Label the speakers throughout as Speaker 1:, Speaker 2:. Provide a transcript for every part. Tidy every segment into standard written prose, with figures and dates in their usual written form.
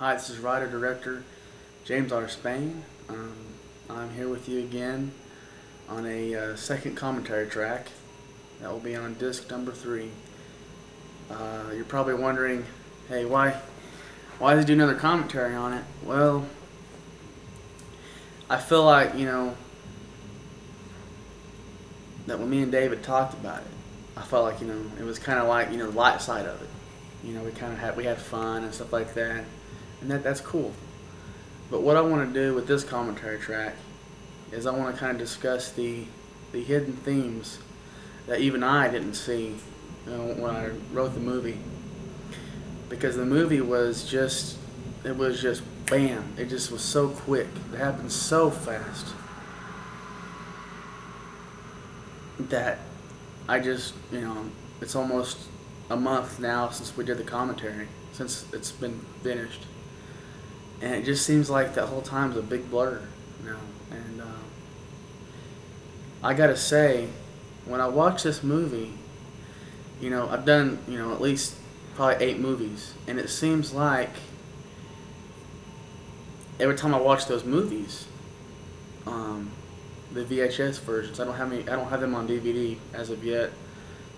Speaker 1: Hi, this is writer-director James R. Spain. I'm here with you again on a second commentary track that will be on disc number 3. You're probably wondering, hey, why does he do another commentary on it? Well, I feel like, that when me and David talked about it, I felt like, it was kind of like, the light side of it. We had fun and stuff like that, and that's cool. But what I want to do with this commentary track is I want to kind of discuss the hidden themes that even I didn't see, when I wrote the movie. Because the movie was just bam. It just was so quick. It happened so fast that I just, it's almost a month now since we did the commentary, since it's been finished. And it just seems like that whole time's a big blur, And I gotta say, when I watch this movie, I've done, at least probably 8 movies, and it seems like every time I watch those movies, the VHS versions, I don't have them on DVD as of yet.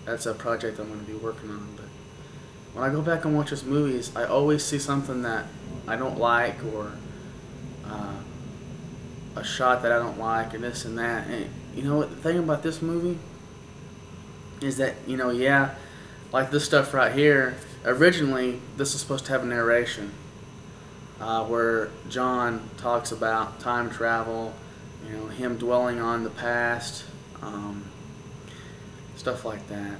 Speaker 1: That's a project I'm going to be working on. But when I go back and watch those movies, I always see something that I don't like, or a shot that I don't like, or this and that. And the thing about this movie is that, like this stuff right here, originally this was supposed to have a narration where John talks about time travel, him dwelling on the past, stuff like that.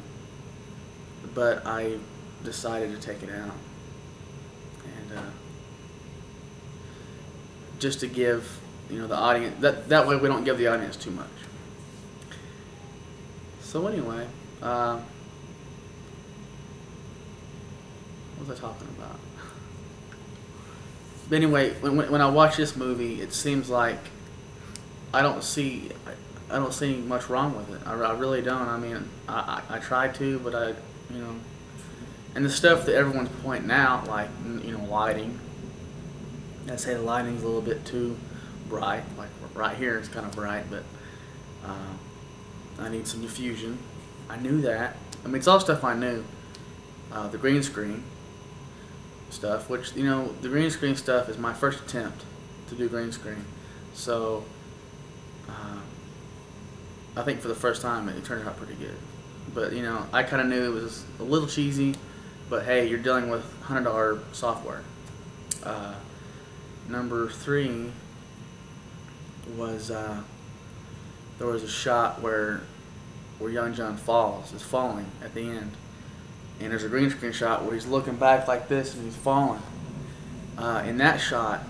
Speaker 1: But I decided to take it out, and just to give the audience, that way we don't give the audience too much. So anyway, what was I talking about? But anyway, when I watch this movie, it seems like I don't see much wrong with it. I really don't. I mean, I try to, but and the stuff that everyone's pointing out, like lighting. I say the lighting's a little bit too bright. Like right here, it's kind of bright, but I need some diffusion. I knew that. I mean, it's all stuff I knew. The green screen stuff, which the green screen stuff is my first attempt to do green screen, so I think for the first time it turned out pretty good. But I kind of knew it was a little cheesy, but hey, you're dealing with $100 software. Number 3 was there was a shot where young John is falling at the end. And there's a green screen shot where he's looking back like this and he's falling. In that shot,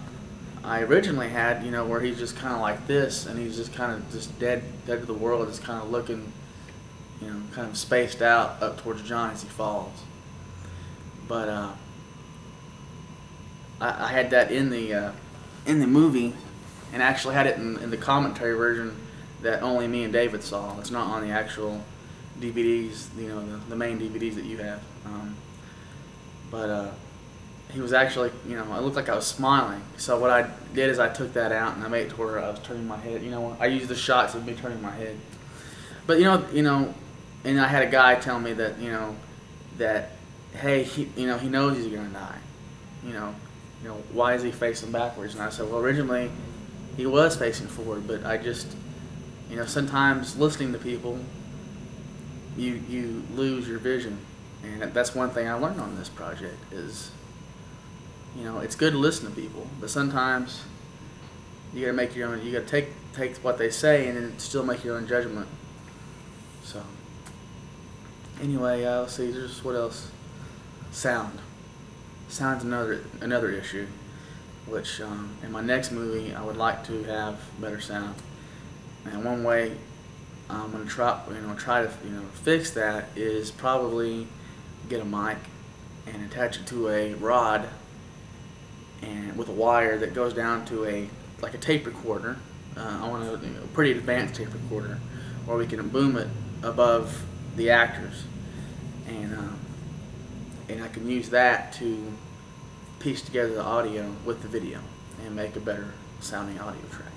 Speaker 1: I originally had, where he's just kind of like this, and he's just kind of just dead to the world, just kind of looking, kind of spaced out up towards John as he falls. But I had that in the movie, and actually had it in the commentary version that only me and David saw. It's not on the actual DVDs, the main DVDs that you have. But he was actually, it looked like I was smiling. So what I did is I took that out and I made it to where I was turning my head. I used the shots of me turning my head. But and I had a guy tell me that that hey, he knows he's gonna die. Why is he facing backwards? And I said, well, originally he was facing forward, but I just sometimes listening to people, you lose your vision, and that's one thing I learned on this project is, it's good to listen to people, but sometimes you gotta make your own. You gotta take what they say and then still make your own judgment. So anyway, let's see. Just what else? Sound. Sound's another issue, which in my next movie I would like to have better sound. And one way I'm gonna try to fix that is probably get a mic and attach it to a rod and with a wire that goes down to a tape recorder. I want a pretty advanced tape recorder where we can boom it above the actors, and I can use that to piece together the audio with the video and make a better sounding audio track.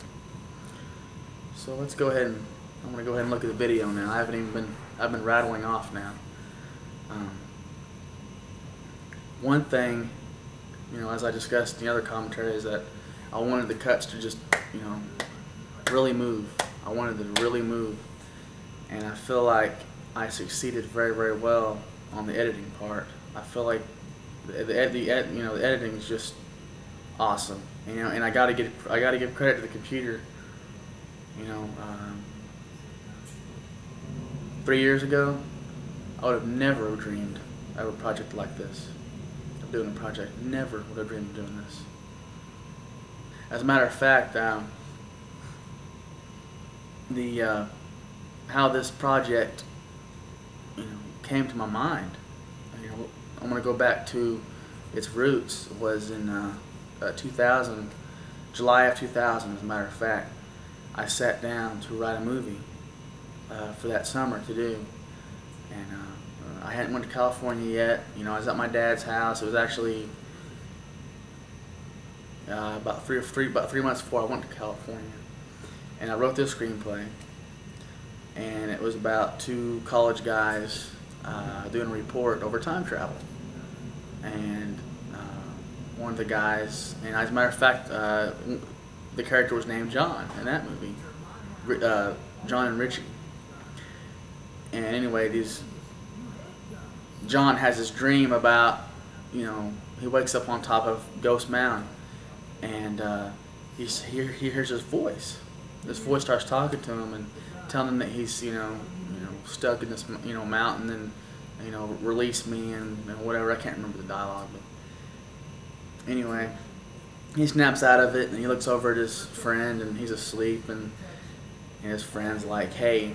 Speaker 1: So let's go ahead and I'm going to go ahead and look at the video now. I've been rattling off now. One thing, as I discussed in the other commentary, is that I wanted the cuts to just, really move. I wanted them to really move, and I feel like I succeeded very, very well on the editing part. I feel like the editing is just awesome. And I gotta give credit to the computer. 3 years ago, I would have never dreamed of a project like this. Of doing a project, never would have dreamed of doing this. As a matter of fact, how this project came to my mind. I'm going to go back to its roots. Was in 2000, July of 2000. As a matter of fact, I sat down to write a movie for that summer to do, and I hadn't went to California yet. I was at my dad's house. It was actually about three months before I went to California, and I wrote this screenplay. And it was about two college guys doing a report over time travel. And one of the guys, and as a matter of fact, the character was named John in that movie, John and Richie. And anyway, John has this dream about, he wakes up on top of Ghost Mountain, and he hears this voice. This voice starts talking to him and telling him that he's, stuck in this, mountain, and, release me and whatever. I can't remember the dialogue, but anyway, he snaps out of it and he looks over at his friend and he's asleep, and his friend's like, hey,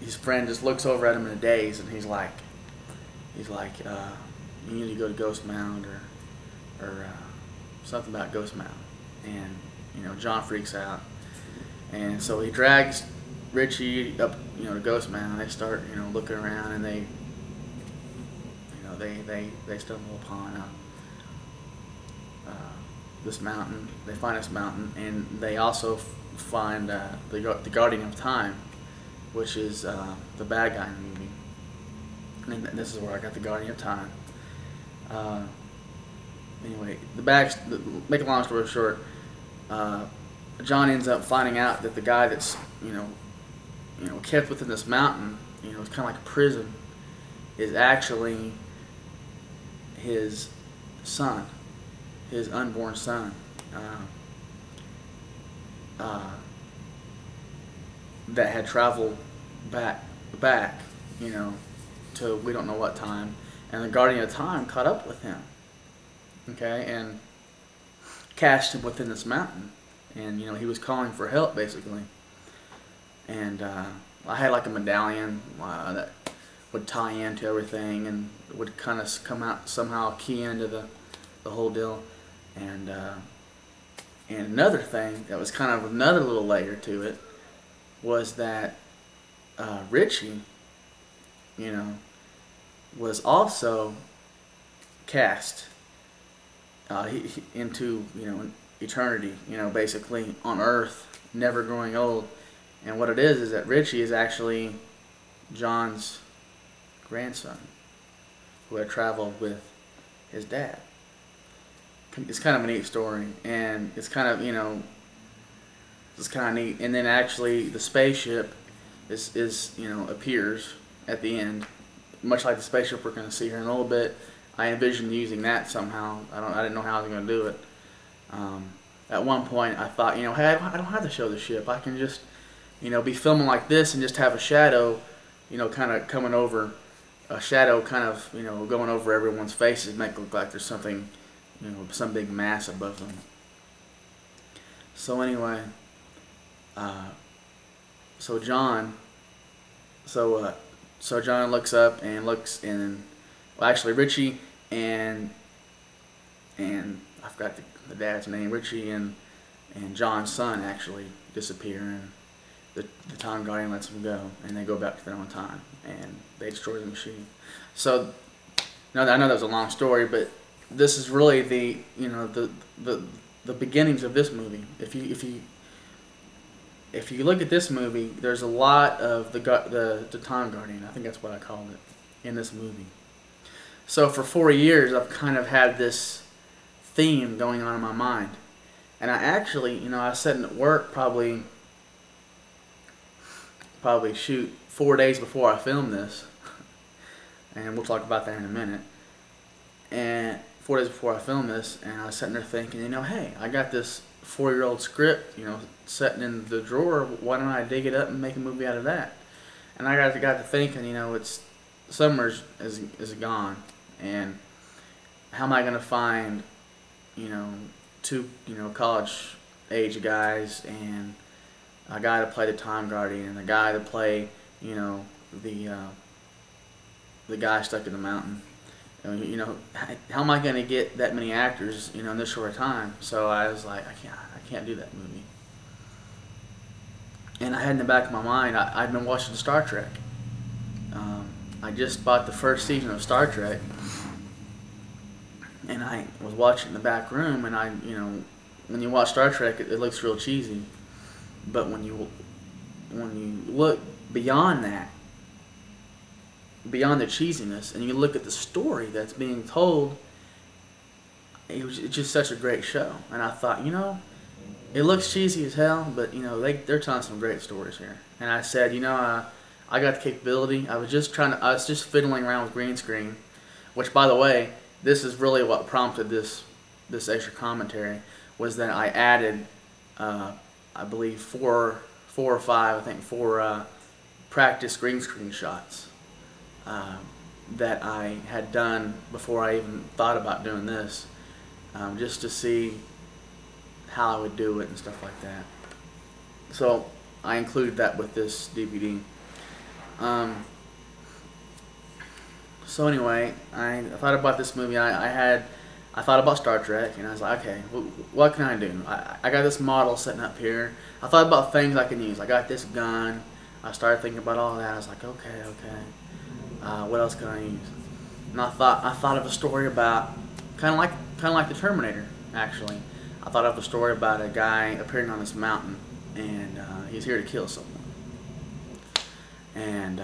Speaker 1: his friend just looks over at him in a daze, and he's like, you need to go to Ghost Mound or something about Ghost Mound. And John freaks out, and so he drags Richie up to Ghost Mound. They start looking around, and they stumble upon this mountain. They find this mountain, and they also find the Guardian of Time, which is the bad guy in the movie. And this is where I got the Guardian of Time. Anyway, make a long story short, John ends up finding out that the guy that's kept within this mountain, it's kind of like a prison, is actually his son, his unborn son, that had traveled back, to we don't know what time, and the Guardian of Time caught up with him. Okay, and cast him within this mountain, and he was calling for help basically. And I had like a medallion that would tie into everything and would kind of come out somehow, key into the whole deal. And another thing that was kind of another little layer to it was that Richie, was also cast into eternity, basically on Earth, never growing old. And what it is that Richie is actually John's grandson, who had traveled with his dad. It's kind of a neat story, and it's kind of it's kind of neat. And then actually the spaceship is appears at the end, much like the spaceship we're going to see here in a little bit. I envisioned using that somehow. I didn't know how I was going to do it. At one point, I thought, hey, I don't have to show the ship. I can just, be filming like this and just have a shadow, kind of coming over, a shadow kind of, going over everyone's faces, make it look like there's something, some big mass above them. So anyway, so John looks up and looks, and well, actually Richie and I forgot the dad's name. Richie and John's son actually disappear, and the Time Guardian lets them go, and they go back to their own time, and they destroy the machine. So No, I know that was a long story, but this is really the the beginnings of this movie. If you look at this movie, there's a lot of the Time Guardian. I think that's what I called it in this movie. So for 4 years, I've kind of had this theme going on in my mind, and I actually, I was sitting at work probably shoot 4 days before I filmed this, and we'll talk about that in a minute. And 4 days before I filmed this, and I was sitting there thinking, hey, I got this 4-year-old script, sitting in the drawer. Why don't I dig it up and make a movie out of that? And I got to thinking, it's summer is gone, and how am I gonna find, two college age guys and a guy to play the Time Guardian and a guy to play, the guy stuck in the mountain. How am I going to get that many actors, in this short time? So I was like, I can't do that movie. And I had in the back of my mind, I'd been watching Star Trek. I just bought the first season of Star Trek, and I was watching in the back room, and when you watch Star Trek, it looks real cheesy, but when you look beyond that, beyond the cheesiness, and you look at the story that's being told, it's just such a great show. And I thought, it looks cheesy as hell, but they're telling some great stories here. And I said, I got the capability. I was just fiddling around with green screen, which, by the way, this is really what prompted this extra commentary, was that I added, I believe four or five practice green screen shots that I had done before I even thought about doing this, just to see how I would do it and stuff like that. So I included that with this DVD. So anyway, I thought about this movie. I thought about Star Trek, and I was like, okay, what can I do? I got this model sitting up here. I thought about things I can use. I got this gun. I started thinking about all that. I was like, okay. What else can I use? And I thought of a story about kind of like the Terminator. Actually, I thought of a story about a guy appearing on this mountain, and he's here to kill someone. And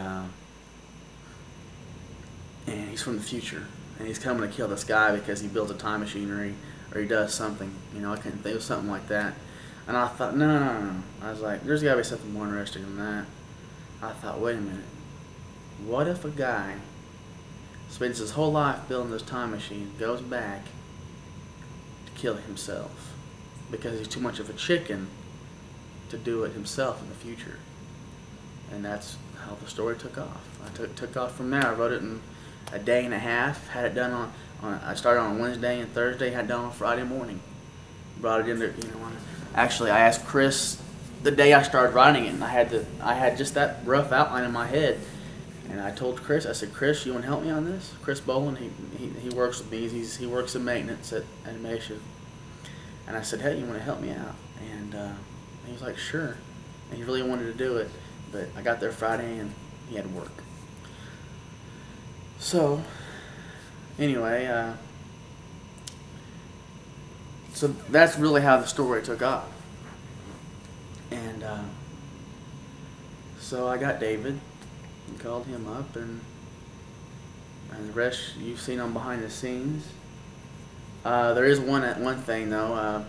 Speaker 1: he's from the future, and he's coming to kill this guy because he builds a time machine or he does something. I couldn't think of something like that. And I thought, no. I was like, there's got to be something more interesting than that. I thought, wait a minute. What if a guy spends his whole life building this time machine, goes back to kill himself because he's too much of a chicken to do it himself in the future? And that's how the story took off. I took off from there. I wrote it in a day and a half. Had it done I started on Wednesday and Thursday. Had it done on Friday morning. Brought it in there. Actually, I asked Chris the day I started writing it, and I had just that rough outline in my head. And I told Chris, I said, Chris, you want to help me on this? Chris Boland, he works with me. He works in maintenance at Animation. And I said, hey, you want to help me out? And he was like, sure. And he really wanted to do it. But I got there Friday and he had to work. So, anyway, so that's really how the story took off. And so I got David and called him up, and the rest you've seen on behind the scenes. There is one thing though.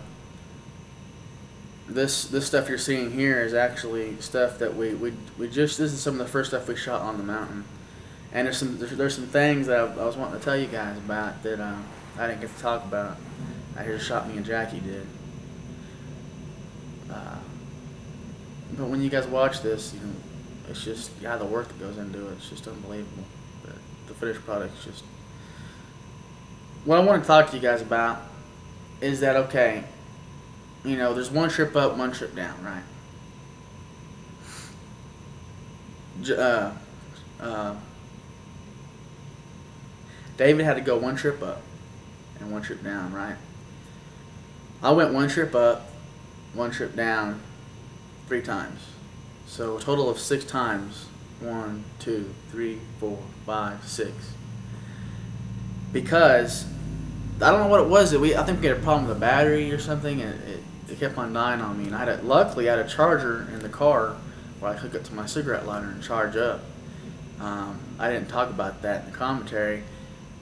Speaker 1: This stuff you're seeing here is actually stuff that we this is some of the first stuff we shot on the mountain, and there's some things that I was wanting to tell you guys about that I didn't get to talk about. I just shot me and Jackie did. But when you guys watch this, it's just the work that goes into it. It's just unbelievable. But the finished product is just. What I want to talk to you guys about is that, okay, there's one trip up, one trip down, right? David had to go one trip up and one trip down, right? I went one trip up, one trip down 3 times. So a total of 6 times. 1, 2, 3, 4, 5, 6. because I don't know what it was that I think we had a problem with the battery or something, and it kept on dying on me. And luckily I had a charger in the car where I hook it to my cigarette lighter and charge up. I didn't talk about that in the commentary,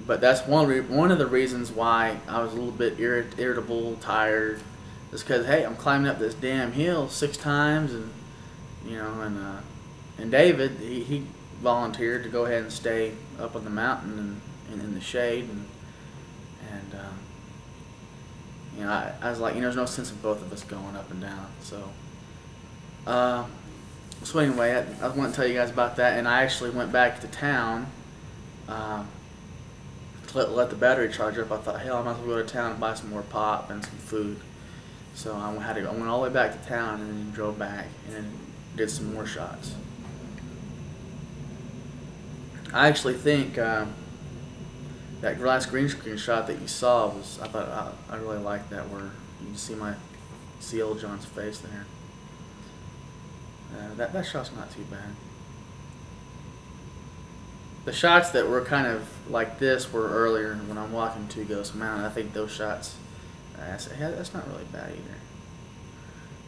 Speaker 1: but that's one of the reasons why I was a little bit irritable, tired. Is because, hey, I'm climbing up this damn hill 6 times, and and David, he volunteered to go ahead and stay up on the mountain and in the shade, and I was like, there's no sense in both of us going up and down. So anyway, I want to tell you guys about that, and I actually went back to town to let the battery charge up. I thought, hell, I might as well go to town and buy some more pop and some food. So I went all the way back to town and then drove back and then did some more shots. I actually think that last green screen shot that you saw I really liked that, where you can see old John's face there. That shot's not too bad. The shots that were kind of like this were earlier when I'm walking to Ghost Mountain. I think those shots, that's not really bad either.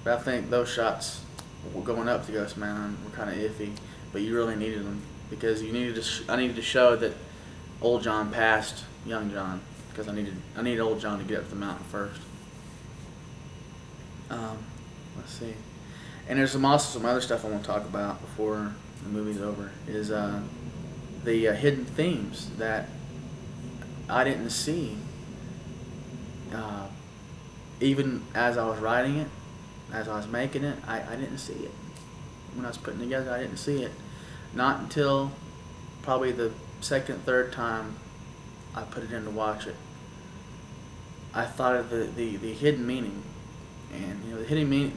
Speaker 1: But I think those shots going up to Ghost Mountain were kind of iffy, but you really needed them because I needed to show that old John passed young John, because I needed old John to get up the mountain first. Let's see. And there's also some other stuff I want to talk about before the movie's over, is the hidden themes that I didn't see even as I was writing it, as I was making it. I didn't see it. When I was putting it together, I didn't see it. Not until probably the second, third time I put it in to watch it. I thought of the hidden meaning. And the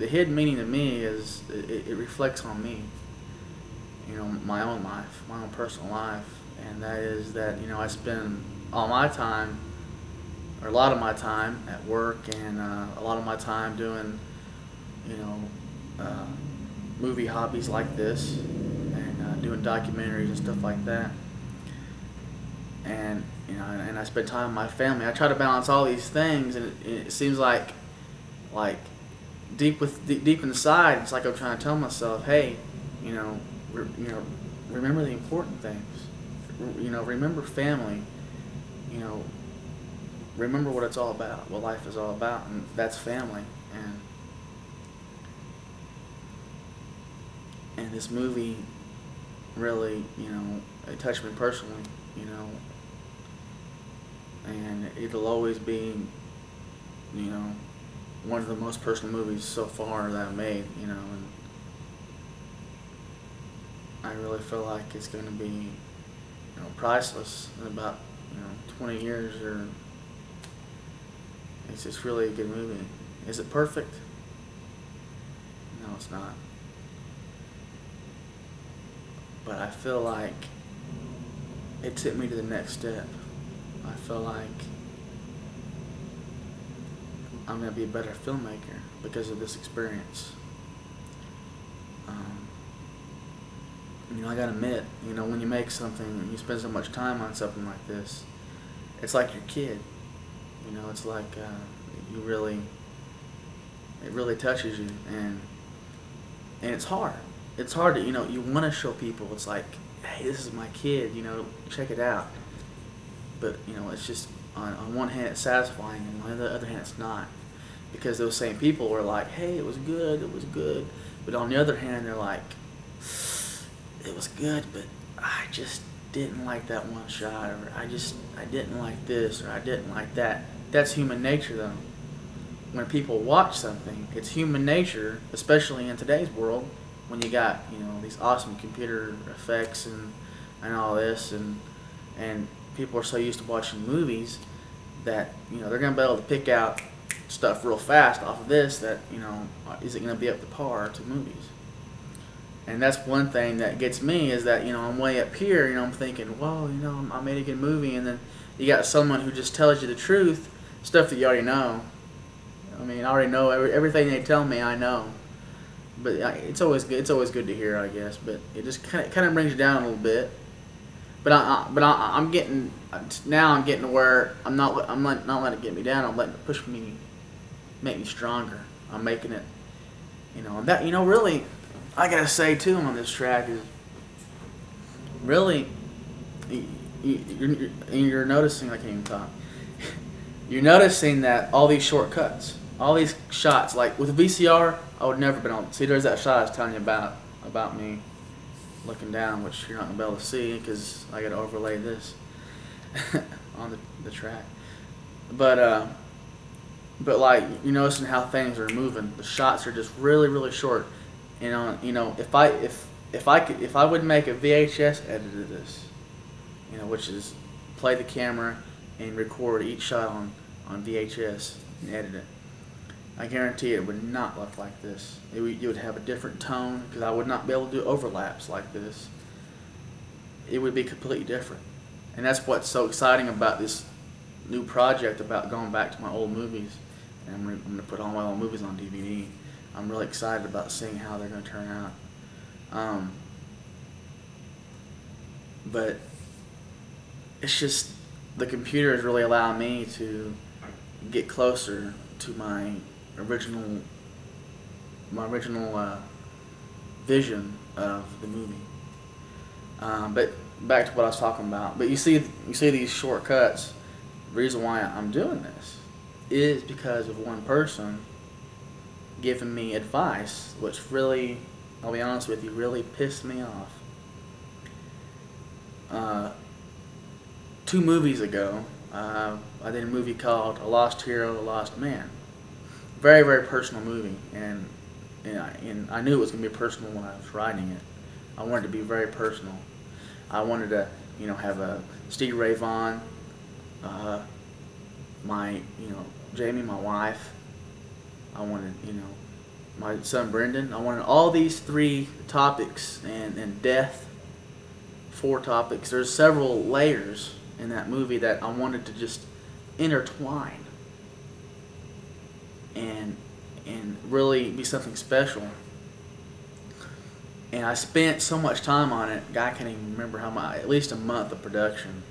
Speaker 1: hidden meaning to me is it reflects on me, my own life, my own personal life, and that is that I spend all my time, or a lot of my time, at work, and a lot of my time doing movie hobbies like this, and doing documentaries and stuff like that, and and I spend time with my family. I try to balance all these things, and it seems like deep inside, it's like I'm trying to tell myself, hey, remember the important things. Remember family. Remember what it's all about, what life is all about, and that's family. And this movie really, it touched me personally, and it'll always be, one of the most personal movies so far that I've made, and I really feel like it's going to be, priceless in about, 20 years, or it's just really a good movie. Is it perfect? No, it's not. But I feel like it took me to the next step. I feel like I'm going to be a better filmmaker because of this experience. I gotta admit, when you make something and you spend so much time on something like this, it's like your kid. It's like it really touches you, and it's hard. It's hard to, you want to show people. It's like, hey, this is my kid. Check it out. But it's just on one hand it's satisfying, and on the other hand it's not, because those same people are like, hey, it was good, but on the other hand they're like, it was good, but I just didn't like that one shot, or I didn't like this, or I didn't like that. That's human nature, though. When people watch something, it's human nature, especially in today's world, when you got these awesome computer effects and all this, and people are so used to watching movies that they're gonna be able to pick out stuff real fast off of this that isn't gonna be up to par to movies. And that's one thing that gets me, is that I'm way up here, I'm thinking, whoa, I made a good movie, and then you got someone who just tells you the truth, stuff that you already know. I mean, I already know everything they tell me. I know, but it's always good. It's always good to hear, I guess. But it just kind of brings you down a little bit. I'm getting now. I'm getting to where not letting it get me down. I'm letting it push me, make me stronger. I'm making it, and that really, I gotta say too on this track is really, you're noticing. I can't even talk. You're noticing that all these shortcuts, all these shots, like with a VCR, I would never been on. See, there's that shot I was telling you about me looking down, which you're not gonna be able to see because I gotta overlay this on the track. But like you're noticing how things are moving. The shots are just really, really short. If I would make a VHS edit of this, which is play the camera and record each shot on VHS and edit it, I guarantee it would not look like this. You would have a different tone because I would not be able to do overlaps like this. It would be completely different. And that's what's so exciting about this new project about going back to my old movies. And I'm going to put all my old movies on DVD. I'm really excited about seeing how they're going to turn out. But it's just the computer is really allowing me to get closer to my original vision of the movie. But back to what I was talking about. But you see these shortcuts. The reason why I'm doing this is because of one person giving me advice, which really, I'll be honest with you, really pissed me off. 2 movies ago, I did a movie called A Lost Hero, A Lost Man. Very, very personal movie, and I knew it was going to be personal when I was writing it. I wanted it to be very personal. I wanted to, have a Stevie Ray Vaughan, my, Jamie, my wife. I wanted, my son Brendan. I wanted all these 3 topics, and death, 4 topics. There's several layers in that movie that I wanted to just intertwine and really be something special. And I spent so much time on it, I can't even remember how much, at least a month of production.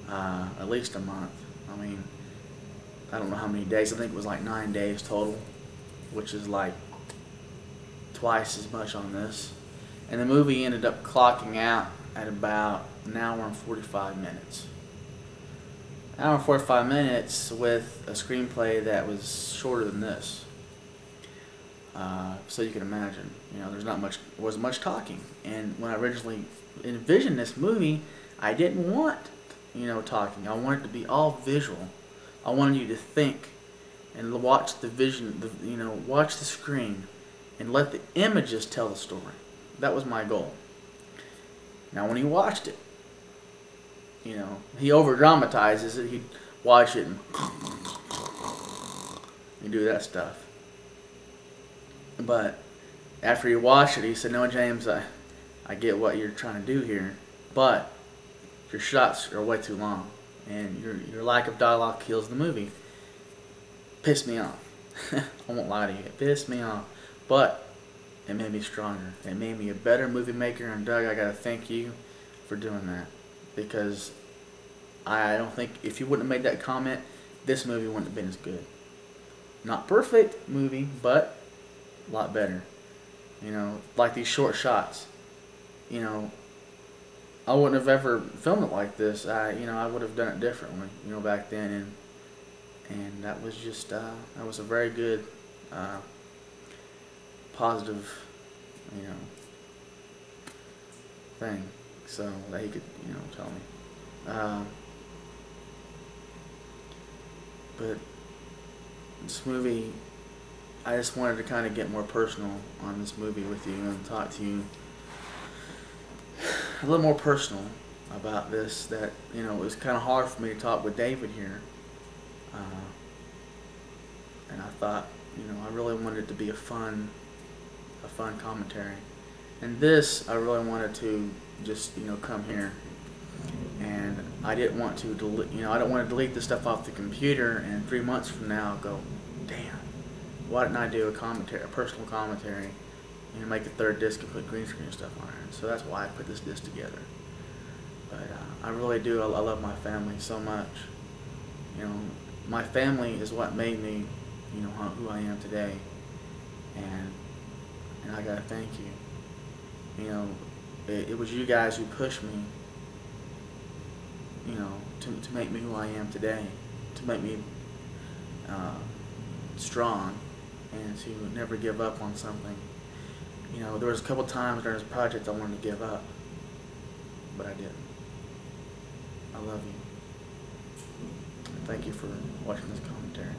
Speaker 1: At least a month. I mean, I don't know how many days. I think it was like 9 days total, which is like twice as much on this. And the movie ended up clocking out at about an hour and 45 minutes. An hour and 45 minutes with a screenplay that was shorter than this. So you can imagine, there wasn't much talking. And when I originally envisioned this movie, I didn't want, talking. I wanted it to be all visual. I wanted you to think and watch the vision, watch the screen, and let the images tell the story. That was my goal. Now, when he watched it, he over dramatizes it. He'd watch it and he'd do that stuff. But after he watched it, he said, "No, James, I get what you're trying to do here, but your shots are way too long, and your lack of dialogue kills the movie." Pissed me off. I won't lie to you. It pissed me off, but it made me stronger. It made me a better movie maker. And Doug, I gotta thank you for doing that, because I don't think if you wouldn't have made that comment, this movie wouldn't have been as good. Not perfect movie, but a lot better. Like these short shots. I wouldn't have ever filmed it like this. I would have done it differently, back then, and that was just that was a very good, positive, thing. So that he could, tell me. But this movie, I just wanted to kind of get more personal on this movie with you and talk to you a little more personal about this. That it was kind of hard for me to talk with David here, and I thought I really wanted it to be a fun commentary, and this I really wanted to just come here, and I didn't want to I don't want to delete this stuff off the computer and 3 months from now I'll go, damn, why didn't I do a personal commentary, make a 3rd disc and put green screen stuff on it. So that's why I put this disc together. But I really do. I love my family so much. You know, my family is what made me, you know, who I am today. And I gotta thank you. You know, it was you guys who pushed me, you know, to make me who I am today, to make me strong, and to never give up on something. You know, there was a couple times during this project I wanted to give up, but I didn't. I love you. Thank you for watching this commentary.